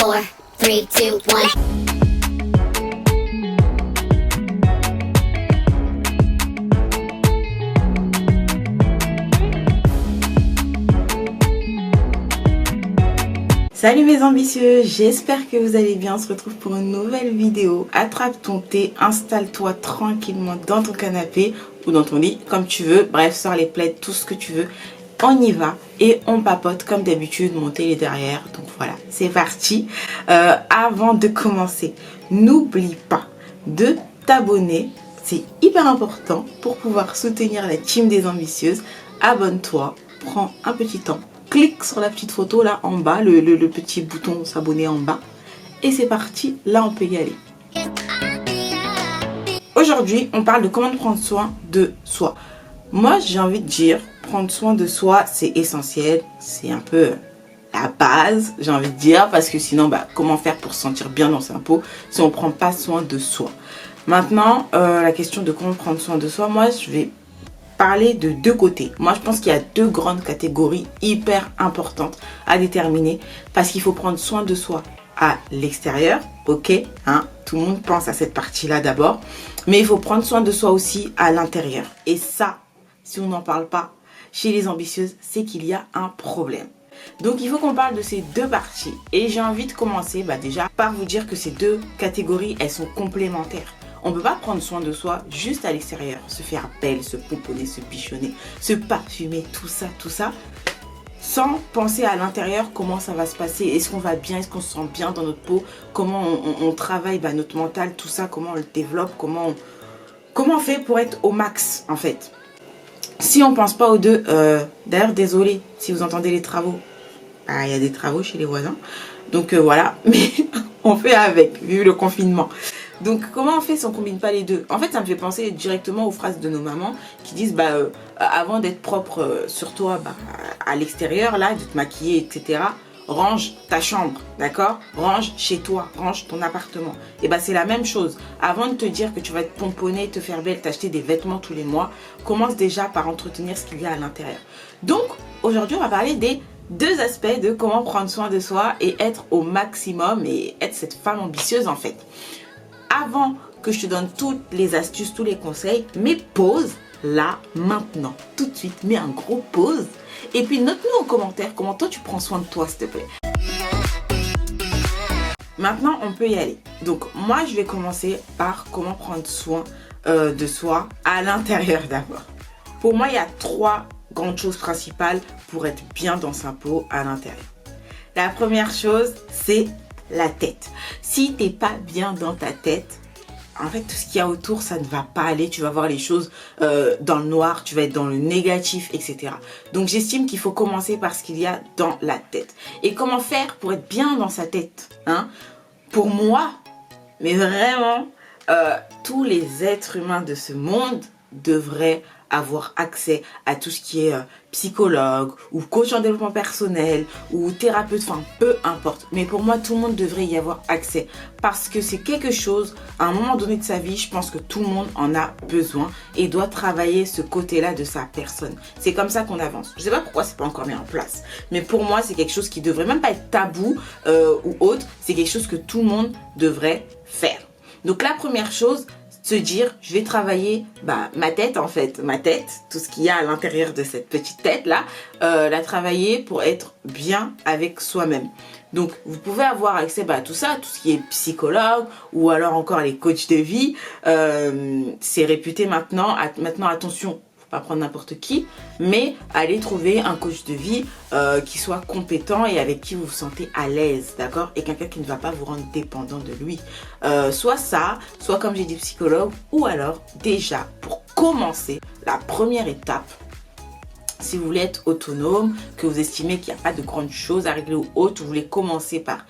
4, 3, 2, 1. Salut mes ambitieux, j'espère que vous allez bien. On se retrouve pour une nouvelle vidéo. Attrape ton thé, installe-toi tranquillement dans ton canapé ou dans ton lit, comme tu veux. Bref, sors les plaids, tout ce que tu veux. On y va et on papote comme d'habitude. Mon thé est derrière, donc voilà, c'est parti. Avant de commencer, n'oublie pas de t'abonner. C'est hyper important pour pouvoir soutenir la team des ambitieuses. Abonne-toi, prends un petit temps. Clique sur la petite photo là en bas, le petit bouton s'abonner en bas. Et c'est parti, là on peut y aller. Aujourd'hui, on parle de comment prendre soin de soi. Moi, j'ai envie de dire, prendre soin de soi, c'est essentiel. C'est un peu la base, j'ai envie de dire. Parce que sinon, comment faire pour se sentir bien dans sa peau si on ne prend pas soin de soi. Maintenant, la question de comment prendre soin de soi, moi, je vais parler de deux côtés. Moi, je pense qu'il y a deux grandes catégories hyper importantes à déterminer parce qu'il faut prendre soin de soi à l'extérieur, ok, hein, tout le monde pense à cette partie-là d'abord, mais il faut prendre soin de soi aussi à l'intérieur. Et ça, si on n'en parle pas chez les ambitieuses, c'est qu'il y a un problème. Donc, il faut qu'on parle de ces deux parties. Et j'ai envie de commencer déjà par vous dire que ces deux catégories, elles sont complémentaires. On ne peut pas prendre soin de soi juste à l'extérieur, se faire belle, se pomponner, se bichonner, se parfumer, tout ça, sans penser à l'intérieur comment ça va se passer. Est-ce qu'on va bien, est-ce qu'on se sent bien dans notre peau, comment on travaille notre mental, tout ça, comment on le développe, comment on fait pour être au max en fait. Si on ne pense pas aux deux, d'ailleurs désolé si vous entendez les travaux, il y a des travaux chez les voisins, donc voilà, mais on fait avec, vu le confinement. Donc comment on fait si on ne combine pas les deux? En fait, ça me fait penser directement aux phrases de nos mamans qui disent avant d'être propre sur toi à l'extérieur, là, de te maquiller, etc., range ta chambre, d'accord? Range chez toi, range ton appartement. Et c'est la même chose. Avant de te dire que tu vas te pomponner, te faire belle, t'acheter des vêtements tous les mois, commence déjà par entretenir ce qu'il y a à l'intérieur. Donc aujourd'hui, on va parler des deux aspects de comment prendre soin de soi et être au maximum et être cette femme ambitieuse en fait. Avant que je te donne toutes les astuces, tous les conseils, mets pause là, maintenant, tout de suite, mets un gros pause. Et puis note-nous en commentaire comment toi tu prends soin de toi, s'il te plaît. Maintenant, on peut y aller. Donc, moi, je vais commencer par comment prendre soin de soi à l'intérieur d'abord. Pour moi, il y a trois grandes choses principales pour être bien dans sa peau à l'intérieur. La première chose, c'est la tête. Si t'es pas bien dans ta tête, en fait tout ce qu'il y a autour ça ne va pas aller, tu vas voir les choses dans le noir, tu vas être dans le négatif, etc. Donc j'estime qu'il faut commencer par ce qu'il y a dans la tête. Et comment faire pour être bien dans sa tête, hein? Pour moi, mais vraiment, tous les êtres humains de ce monde devraient avoir accès à tout ce qui est psychologue ou coach en développement personnel ou thérapeute, enfin peu importe. Mais pour moi, tout le monde devrait y avoir accès parce que c'est quelque chose, à un moment donné de sa vie, je pense que tout le monde en a besoin et doit travailler ce côté-là de sa personne. C'est comme ça qu'on avance. Je sais pas pourquoi c'est pas encore mis en place, mais pour moi, c'est quelque chose qui devrait même pas être tabou ou autre. C'est quelque chose que tout le monde devrait faire. Donc la première chose, se dire je vais travailler ma tête en fait, ma tête, tout ce qu'il y a à l'intérieur de cette petite tête là, la travailler pour être bien avec soi-même. Donc vous pouvez avoir accès à tout ça, tout ce qui est psychologue ou alors encore les coachs de vie, c'est réputé maintenant attention, pas prendre n'importe qui, mais allez trouver un coach de vie qui soit compétent et avec qui vous vous sentez à l'aise, d'accord? Et quelqu'un qui ne va pas vous rendre dépendant de lui. Soit ça, soit comme j'ai dit psychologue, ou alors déjà pour commencer, la première étape, si vous voulez être autonome, que vous estimez qu'il n'y a pas de grandes choses à régler ou autre, vous voulez commencer par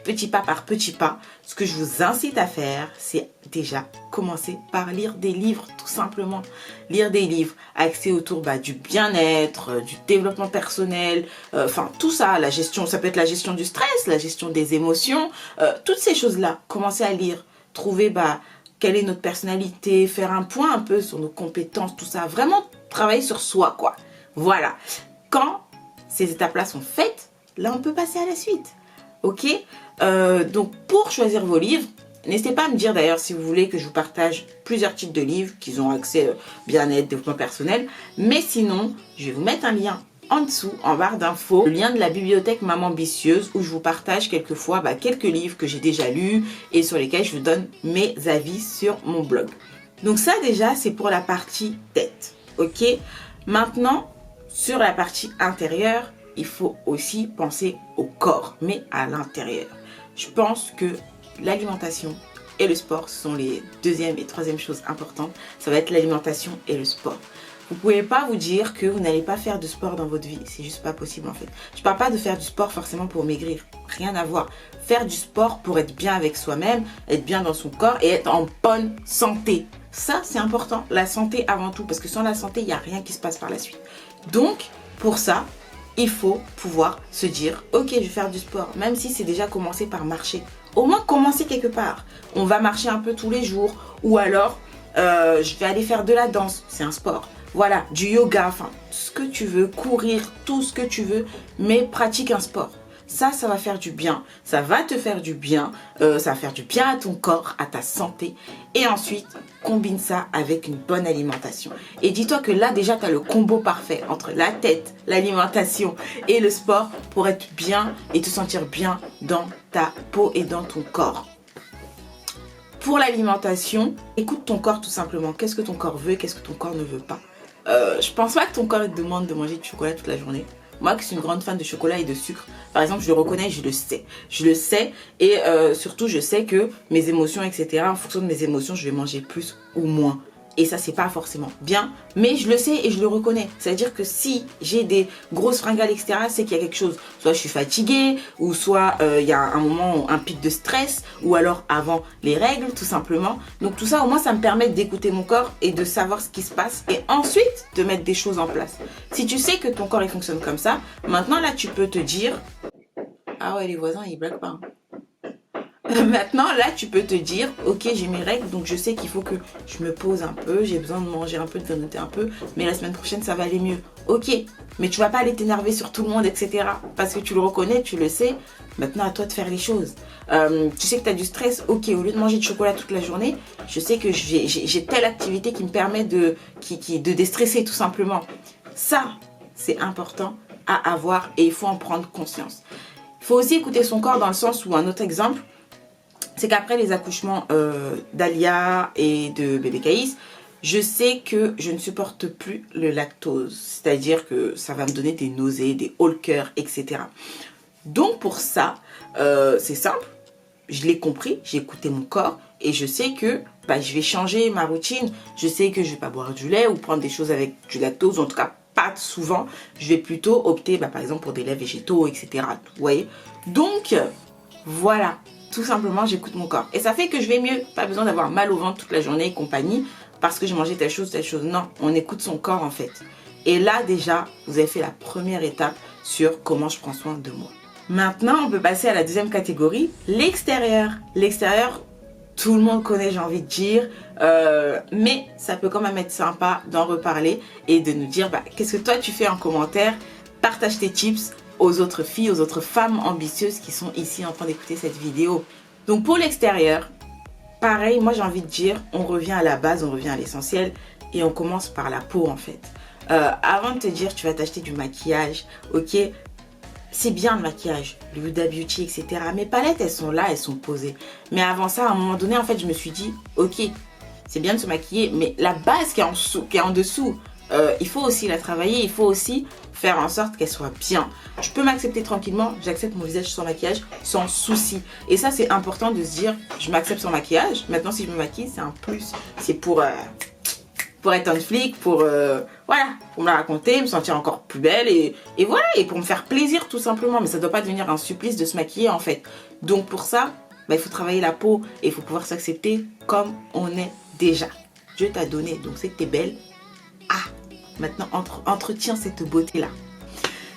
petit pas, ce que je vous incite à faire, c'est déjà commencer par lire des livres, tout simplement. Lire des livres axés autour du bien-être, du développement personnel, enfin tout ça, la gestion, ça peut être la gestion du stress, la gestion des émotions, toutes ces choses-là. Commencez à lire, trouver quelle est notre personnalité, faire un point un peu sur nos compétences, tout ça. Vraiment travailler sur soi, quoi. Voilà. Quand ces étapes-là sont faites, là on peut passer à la suite. Ok, donc pour choisir vos livres, n'hésitez pas à me dire d'ailleurs si vous voulez que je vous partage plusieurs types de livres qui ont accès bien-être, développement personnel. Mais sinon, je vais vous mettre un lien en dessous, en barre d'infos, le lien de la bibliothèque Maman Ambitieuse où je vous partage quelquefois quelques livres que j'ai déjà lus et sur lesquels je vous donne mes avis sur mon blog. Donc ça déjà, c'est pour la partie tête. Ok, maintenant, sur la partie intérieure, il faut aussi penser au corps, mais à l'intérieur. Je pense que l'alimentation et le sport sont les deuxième et troisième choses importantes. Ça va être l'alimentation et le sport. Vous ne pouvez pas vous dire que vous n'allez pas faire de sport dans votre vie. C'est juste pas possible en fait. Je ne parle pas de faire du sport forcément pour maigrir. Rien à voir. Faire du sport pour être bien avec soi-même, être bien dans son corps et être en bonne santé. Ça, c'est important. La santé avant tout. Parce que sans la santé, il n'y a rien qui se passe par la suite. Donc, pour ça, il faut pouvoir se dire, ok, je vais faire du sport. Même si c'est déjà commencer par marcher. Au moins, commencer quelque part. On va marcher un peu tous les jours. Ou alors, je vais aller faire de la danse. C'est un sport. Voilà, du yoga, enfin, ce que tu veux, courir, tout ce que tu veux. Mais pratique un sport. Ça va faire du bien. Ça va te faire du bien. Ça va faire du bien à ton corps, à ta santé. Et ensuite, combine ça avec une bonne alimentation. Et dis-toi que là, déjà, tu as le combo parfait entre la tête, l'alimentation et le sport pour être bien et te sentir bien dans ta peau et dans ton corps. Pour l'alimentation, écoute ton corps tout simplement. Qu'est-ce que ton corps veut et qu'est-ce que ton corps ne veut pas. Je pense pas que ton corps te demande de manger du chocolat toute la journée. Moi qui suis une grande fan de chocolat et de sucre, par exemple, je le reconnais, je le sais. Je le sais et surtout, je sais que mes émotions, etc., en fonction de mes émotions, je vais manger plus ou moins. Et ça, c'est pas forcément bien, mais je le sais et je le reconnais. C'est-à-dire que si j'ai des grosses fringales, etc., c'est qu'il y a quelque chose. Soit je suis fatiguée, ou soit il y a un moment, un pic de stress, ou alors avant les règles, tout simplement. Donc tout ça, au moins, ça me permet d'écouter mon corps et de savoir ce qui se passe et ensuite de mettre des choses en place. Si tu sais que ton corps, il fonctionne comme ça, maintenant, là, tu peux te dire... Ah ouais, les voisins, ils blaguent pas. Hein. Maintenant, là, tu peux te dire, ok, j'ai mes règles, donc je sais qu'il faut que je me pose un peu, j'ai besoin de manger un peu, de grignoter un peu, mais la semaine prochaine, ça va aller mieux. Ok, mais tu vas pas aller t'énerver sur tout le monde, etc. Parce que tu le reconnais, tu le sais. Maintenant, à toi de faire les choses. Tu sais que tu as du stress, ok, au lieu de manger de chocolat toute la journée, je sais que j'ai telle activité qui me permet de déstresser, tout simplement. Ça, c'est important à avoir et il faut en prendre conscience. Il faut aussi écouter son corps dans le sens où, un autre exemple, c'est qu'après les accouchements d'Alia et de bébé Caïs, je sais que je ne supporte plus le lactose. C'est-à-dire que ça va me donner des nausées, des hauts le cœur, etc. Donc pour ça, c'est simple. Je l'ai compris, j'ai écouté mon corps et je sais que je vais changer ma routine. Je sais que je ne vais pas boire du lait ou prendre des choses avec du lactose, en tout cas pas souvent. Je vais plutôt opter par exemple pour des laits végétaux, etc. Vous voyez ? Donc voilà. Tout simplement, j'écoute mon corps. Et ça fait que je vais mieux. Pas besoin d'avoir mal au ventre toute la journée et compagnie parce que j'ai mangé telle chose, telle chose. Non, on écoute son corps en fait. Et là déjà, vous avez fait la première étape sur comment je prends soin de moi. Maintenant, on peut passer à la deuxième catégorie, l'extérieur. L'extérieur, tout le monde connaît, j'ai envie de dire. Mais ça peut quand même être sympa d'en reparler et de nous dire qu'est-ce que toi tu fais en commentaire. Partage tes tips aux autres filles, aux autres femmes ambitieuses qui sont ici en train d'écouter cette vidéo. Donc pour l'extérieur, pareil, moi j'ai envie de dire, on revient à la base, on revient à l'essentiel et on commence par la peau en fait. Avant de te dire tu vas t'acheter du maquillage, ok, c'est bien le maquillage, le Huda Beauty, etc. Mes palettes, elles sont là, elles sont posées. Mais avant ça, à un moment donné, en fait, je me suis dit, ok, c'est bien de se maquiller, mais la base qui est en dessous, il faut aussi la travailler, il faut aussi faire en sorte qu'elle soit bien. Je peux m'accepter tranquillement, j'accepte mon visage sans maquillage, sans souci. Et ça, c'est important de se dire, je m'accepte sans maquillage. Maintenant, si je me maquille, c'est un plus. C'est pour être un flic, pour me la raconter, me sentir encore plus belle et voilà, et pour me faire plaisir tout simplement. Mais ça ne doit pas devenir un supplice de se maquiller en fait. Donc pour ça, il faut travailler la peau et il faut pouvoir s'accepter comme on est déjà. Dieu t'a donné, donc c'est que t'es belle. Maintenant, entretiens cette beauté-là.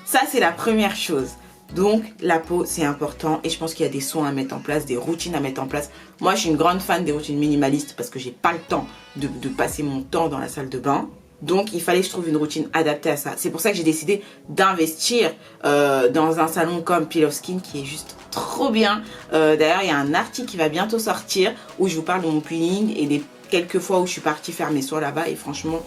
Ça, c'est la première chose. Donc, la peau, c'est important. Et je pense qu'il y a des soins à mettre en place, des routines à mettre en place. Moi, je suis une grande fan des routines minimalistes parce que j'ai pas le temps de passer mon temps dans la salle de bain. Donc, il fallait que je trouve une routine adaptée à ça. C'est pour ça que j'ai décidé d'investir dans un salon comme Peel of Skin qui est juste trop bien. D'ailleurs, il y a un article qui va bientôt sortir où je vous parle de mon peeling et des quelques fois où je suis partie faire mes soins là-bas. Et franchement,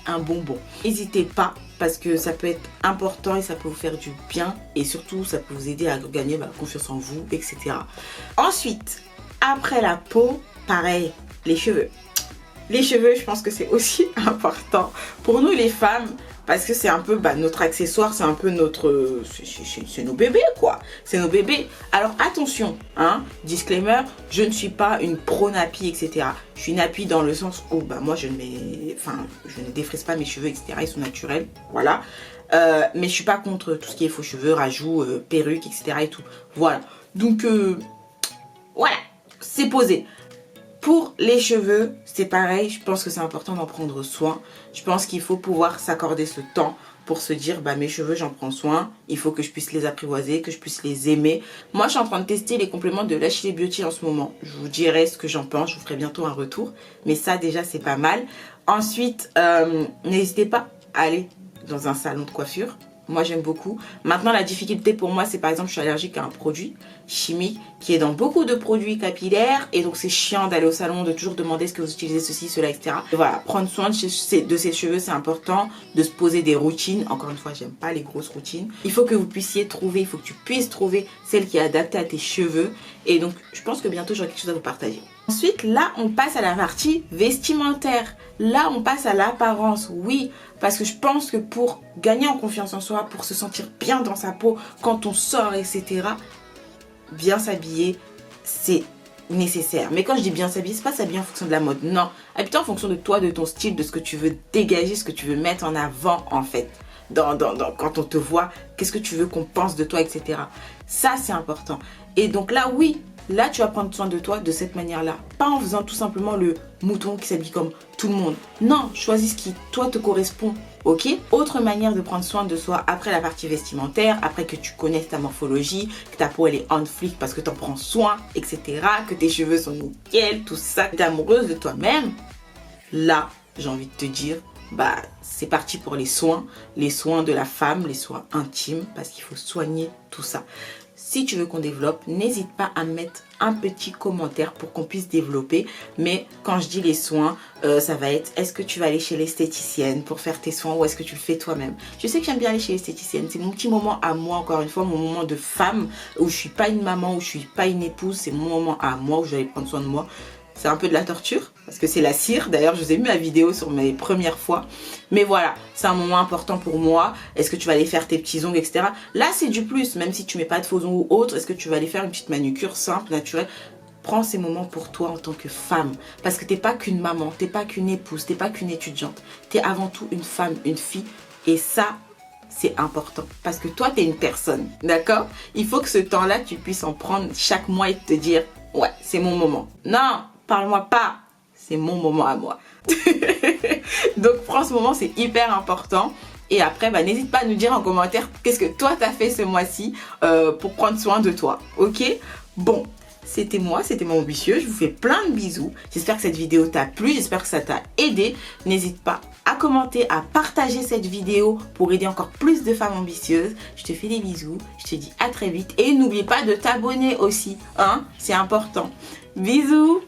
un bonbon. N'hésitez pas parce que ça peut être important et ça peut vous faire du bien. Et surtout, ça peut vous aider à gagner confiance en vous, etc. Ensuite, après la peau, pareil, les cheveux. Les cheveux, je pense que c'est aussi important pour nous les femmes parce que c'est un peu notre accessoire, c'est un peu notre... c'est nos bébés quoi, c'est nos bébés. Alors attention, hein, disclaimer, je ne suis pas une pro nappy, etc. Je suis nappy dans le sens où moi je ne défrise pas mes cheveux, etc. Ils sont naturels, voilà. Mais je suis pas contre tout ce qui est faux cheveux, rajouts, perruques, etc. et tout. Voilà, donc voilà, c'est posé. Pour les cheveux, c'est pareil, je pense que c'est important d'en prendre soin. Je pense qu'il faut pouvoir s'accorder ce temps pour se dire, mes cheveux, j'en prends soin. Il faut que je puisse les apprivoiser, que je puisse les aimer. Moi, je suis en train de tester les compléments de Lashley Beauty en ce moment. Je vous dirai ce que j'en pense, je vous ferai bientôt un retour. Mais ça, déjà, c'est pas mal. Ensuite, n'hésitez pas à aller dans un salon de coiffure. Moi, j'aime beaucoup. Maintenant, la difficulté pour moi, c'est par exemple, je suis allergique à un produit chimique qui est dans beaucoup de produits capillaires. Et donc, c'est chiant d'aller au salon, de toujours demander est-ce que vous utilisez ceci, cela, etc. Et voilà, prendre soin de ses cheveux, c'est important. De se poser des routines. Encore une fois, j'aime pas les grosses routines. Il faut que vous puissiez trouver, il faut que tu puisses trouver celle qui est adaptée à tes cheveux. Et donc, je pense que bientôt, j'aurai quelque chose à vous partager. Ensuite, là, on passe à la partie vestimentaire. Là, on passe à l'apparence, oui. Parce que je pense que pour gagner en confiance en soi, pour se sentir bien dans sa peau, quand on sort, etc., bien s'habiller, c'est nécessaire. Mais quand je dis bien s'habiller, c'est pas s'habiller en fonction de la mode. Non, habille-toi en fonction de toi, de ton style, de ce que tu veux dégager, ce que tu veux mettre en avant, en fait. Quand on te voit, qu'est-ce que tu veux qu'on pense de toi, etc. Ça, c'est important. Et donc là, oui, là, tu vas prendre soin de toi de cette manière-là. Pas en faisant tout simplement le mouton qui s'habille comme tout le monde. Non, choisis ce qui, toi, te correspond. Ok? Autre manière de prendre soin de soi après la partie vestimentaire, après que tu connaisses ta morphologie, que ta peau, elle est on fleek parce que tu en prends soin, etc. Que tes cheveux sont nickel, tout ça. Que tu es amoureuse de toi-même. Là, j'ai envie de te dire, c'est parti pour les soins de la femme, les soins intimes, parce qu'il faut soigner tout ça. Si tu veux qu'on développe, n'hésite pas à mettre un petit commentaire pour qu'on puisse développer. Mais quand je dis les soins, ça va être, est-ce que tu vas aller chez l'esthéticienne pour faire tes soins ou est-ce que tu le fais toi-même? Je sais que j'aime bien aller chez l'esthéticienne. C'est mon petit moment à moi, encore une fois, mon moment de femme où je suis pas une maman, où je suis pas une épouse. C'est mon moment à moi où je vais aller prendre soin de moi. C'est un peu de la torture parce que c'est la cire. D'ailleurs, je vous ai mis la vidéo sur mes premières fois. Mais voilà, c'est un moment important pour moi. Est-ce que tu vas aller faire tes petits ongles, etc. Là, c'est du plus. Même si tu mets pas de faux ongles ou autre, est-ce que tu vas aller faire une petite manucure simple, naturelle? Prends ces moments pour toi en tant que femme. Parce que t'es pas qu'une maman, t'es pas qu'une épouse, t'es pas qu'une étudiante. T'es avant tout une femme, une fille. Et ça, c'est important. Parce que toi, t'es une personne. D'accord? Il faut que ce temps-là, tu puisses en prendre chaque mois et te dire, ouais, c'est mon moment. Non! Parle-moi pas, c'est mon moment à moi. Donc prends ce moment, c'est hyper important. Et après, n'hésite pas à nous dire en commentaire qu'est-ce que toi t'as fait ce mois-ci pour prendre soin de toi. Ok? Bon, c'était moi, c'était mon ambitieux. Je vous fais plein de bisous. J'espère que cette vidéo t'a plu, j'espère que ça t'a aidé. N'hésite pas à commenter, à partager cette vidéo pour aider encore plus de femmes ambitieuses. Je te fais des bisous, je te dis à très vite. Et n'oublie pas de t'abonner aussi, hein? C'est important. Bisous!